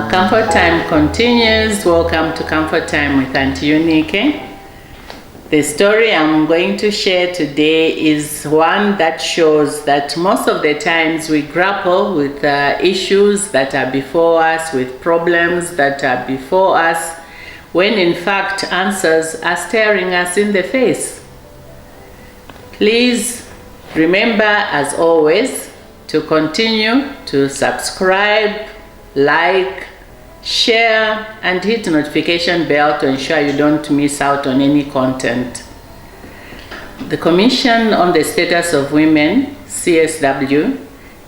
Comfort Time continues. Welcome to Comfort Time with Aunty Yunike. The story I'm going to share today is one that shows that most of the times we grapple with issues that are before us, with problems that are before us, when in fact answers are staring us in the face. Please remember, as always, to continue to subscribe, like, share, and hit the notification bell to ensure you don't miss out on any content. The Commission on the Status of Women, CSW,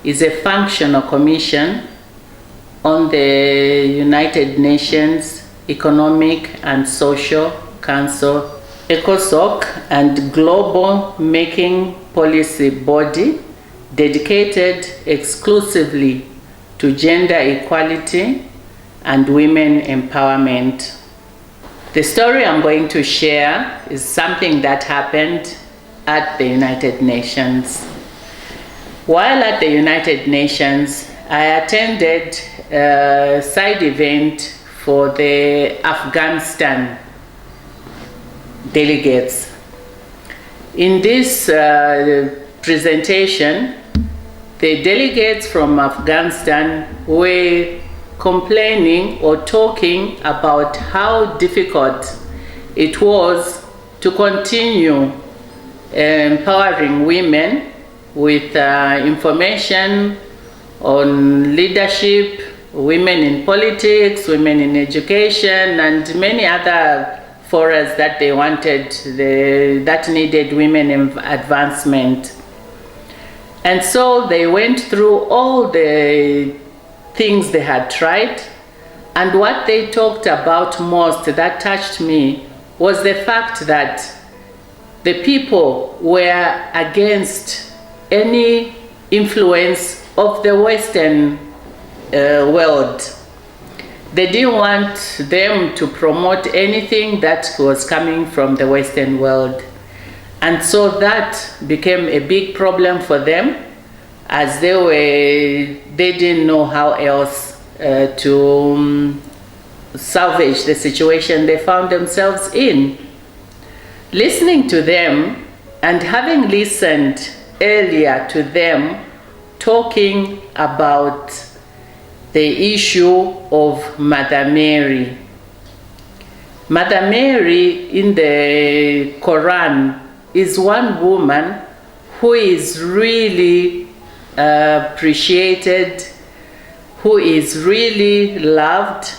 is a functional commission on the United Nations Economic and Social Council, ECOSOC, and global making policy body dedicated exclusively to gender equality and women empowerment. The story I'm going to share is something that happened at the United Nations. While at the United Nations, I attended a side event for the Afghanistan delegates. In this presentation, the delegates from Afghanistan were complaining or talking about how difficult it was to continue empowering women with information on leadership, women in politics, women in education, and many other forums that they wanted, that needed women advancement. And so they went through all the things they had tried, and what they talked about most that touched me was the fact that the people were against any influence of the Western world. They didn't want them to promote anything that was coming from the Western world. And so that became a big problem for them, as they didn't know how else to salvage the situation they found themselves in. Listening to them and having listened earlier to them talking about the issue of Mother Mary. Mother Mary in the Quran is one woman who is really appreciated, who is really loved.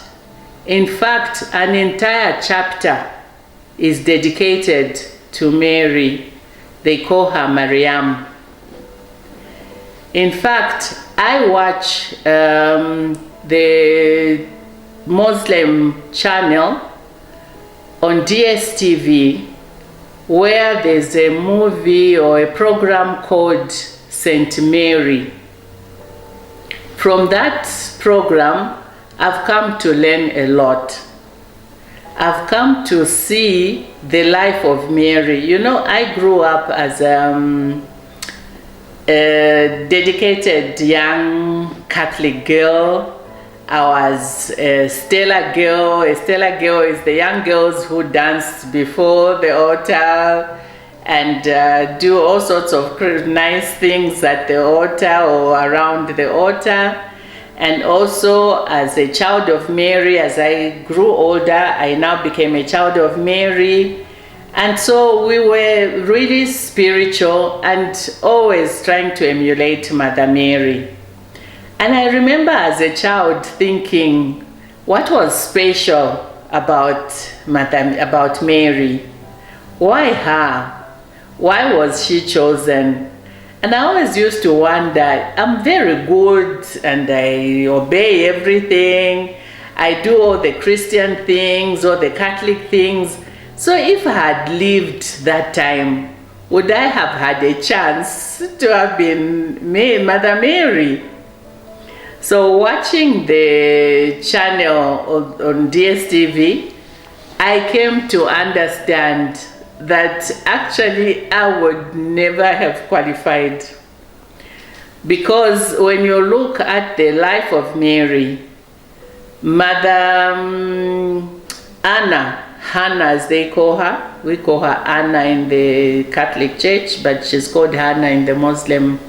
In fact, an entire chapter is dedicated to Mary. They call her Maryam. In fact, I watch the Muslim channel on DSTV, where there's a movie or a program called Saint Mary. From that program, I've come to learn a lot. I've come to see the life of Mary. You know, I grew up as a dedicated young Catholic girl. I was a Stella girl. A Stella girl is the young girls who dance before the altar and do all sorts of nice things at the altar or around the altar. And also, as a child of Mary, as I grew older, I now became a child of Mary. And so we were really spiritual and always trying to emulate Mother Mary. And I remember as a child thinking, what was special about Mary? Why her? Why was she chosen? And I always used to wonder, I'm very good and I obey everything. I do all the Christian things, all the Catholic things. So if I had lived that time, would I have had a chance to have been Mother Mary? So watching the channel on DSTV, I came to understand that actually I would never have qualified. Because when you look at the life of Mary, Mother Anna, Hannah as they call her. We call her Anna in the Catholic Church, but she's called Hannah in the Muslim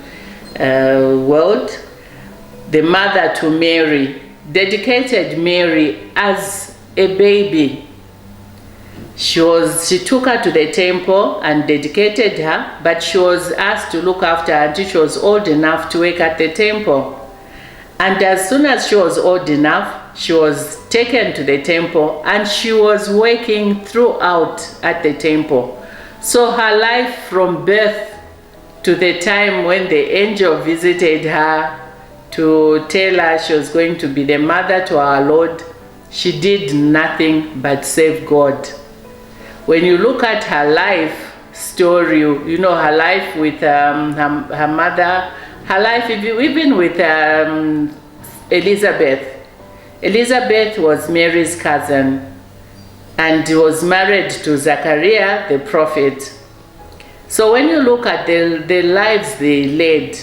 world. The mother to Mary, dedicated Mary as a baby. She took her to the temple and dedicated her, but she was asked to look after her until she was old enough to work at the temple. And as soon as she was old enough, she was taken to the temple and she was working throughout at the temple. So her life from birth to the time when the angel visited her to tell her she was going to be the mother to our Lord, she did nothing but serve God. When you look at her life story, you know, her life with her mother, her life even with Elizabeth. Elizabeth was Mary's cousin and was married to Zachariah the prophet. So when you look at the lives they led,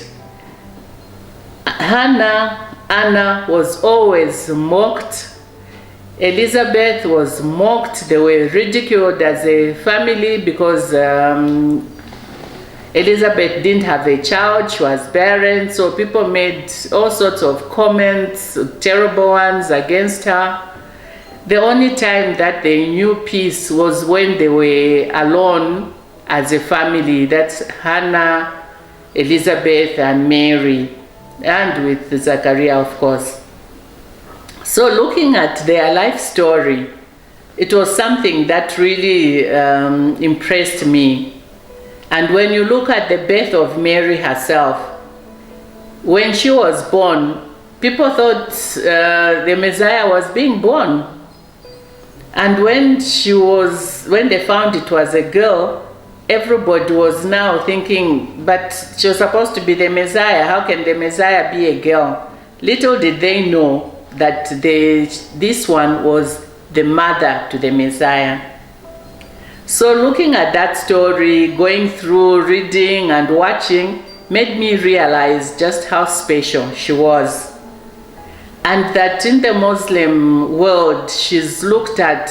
Anna was always mocked. Elizabeth was mocked. They were ridiculed as a family because Elizabeth didn't have a child. She was barren. So people made all sorts of comments, terrible ones against her. The only time that they knew peace was when they were alone as a family. That's Hannah, Elizabeth, and Mary, and with Zachariah, of course. So looking at their life story, it was something that really impressed me. And when you look at the birth of Mary herself, when she was born, people thought the Messiah was being born. And when they found it was a girl, everybody was now thinking, but she was supposed to be the Messiah. How can the Messiah be a girl? Little did they know that this one was the mother to the Messiah. So looking at that story, going through, reading and watching, made me realize just how special she was. And that in the Muslim world, she's looked at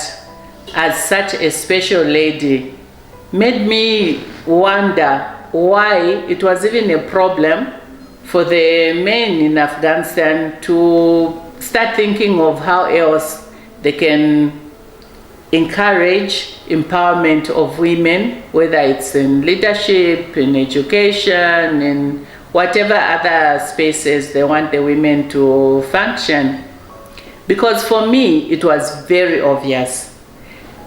as such a special lady. Made me wonder why it was even a problem for the men in Afghanistan to start thinking of how else they can encourage empowerment of women, whether it's in leadership, in education, in whatever other spaces they want the women to function. Because for me, it was very obvious.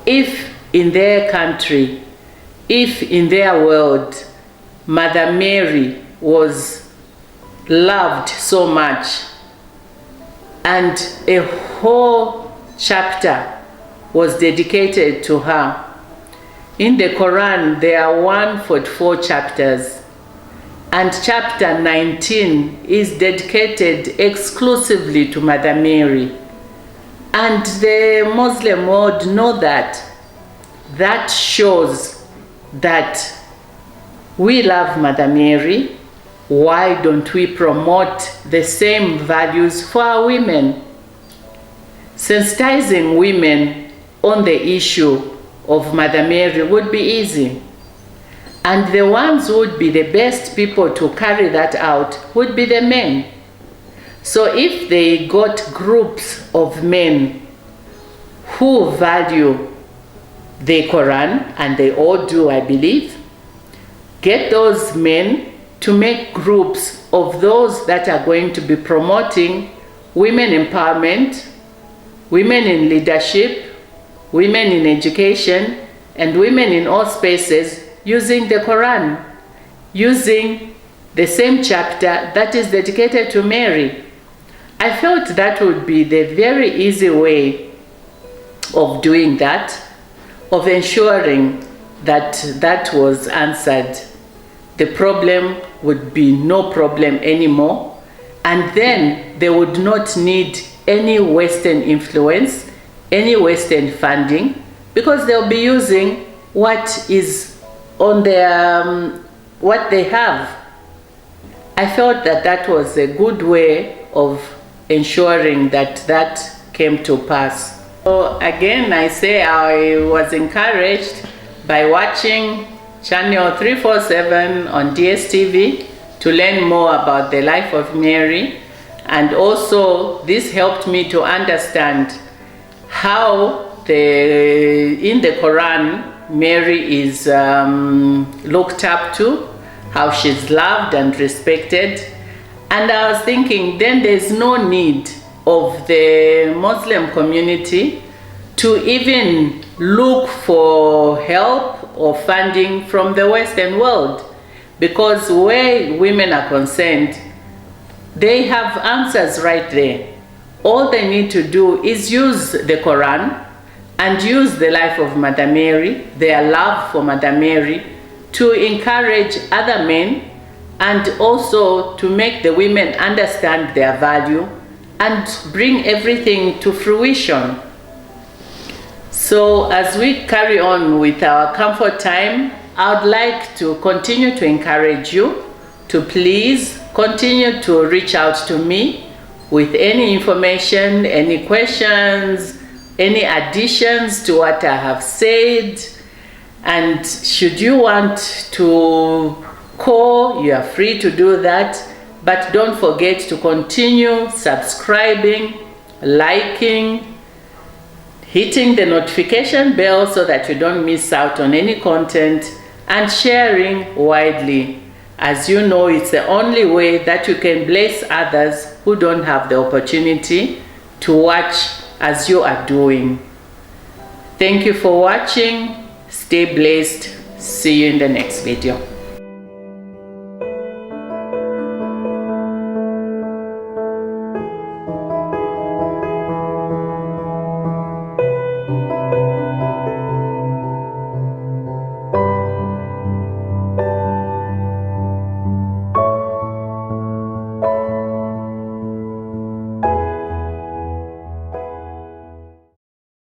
If in their country, if in their world, Mother Mary was loved so much, and a whole chapter was dedicated to her. In the Quran, there are 144 chapters, and chapter 19 is dedicated exclusively to Mother Mary. And the Muslim world know that. That shows that we love Mother Mary. Why don't we promote the same values for our women? Sensitizing women on the issue of Mother Mary would be easy. And the ones who would be the best people to carry that out would be the men. So if they got groups of men who value the Quran, and they all do, I believe, get those men to make groups of those that are going to be promoting women empowerment, women in leadership, women in education, and women in all spaces using the Quran, using the same chapter that is dedicated to Mary. I felt that would be the very easy way of doing that, of ensuring that that was answered. The problem would be no problem anymore, and then they would not need any Western influence, any Western funding, because they'll be using what is on their, what they have. I felt that that was a good way of ensuring that that came to pass. So again, I say I was encouraged by watching channel 347 on DSTV to learn more about the life of Mary, and also this helped me to understand how in the Quran Mary is looked up to, how she's loved and respected. And I was thinking, then there's no need of the Muslim community to even look for help or funding from the Western world, because where women are concerned, they have answers right there. All they need to do is use the Quran and use the life of Mother Mary, their love for Mother Mary, to encourage other men and also to make the women understand their value and bring everything to fruition. So as we carry on with our comfort time, I would like to continue to encourage you to please continue to reach out to me with any information, any questions, any additions to what I have said. And should you want to call, you are free to do that. But don't forget to continue subscribing, liking, hitting the notification bell so that you don't miss out on any content, and sharing widely. As you know, it's the only way that you can bless others who don't have the opportunity to watch as you are doing. Thank you for watching. Stay blessed. See you in the next video.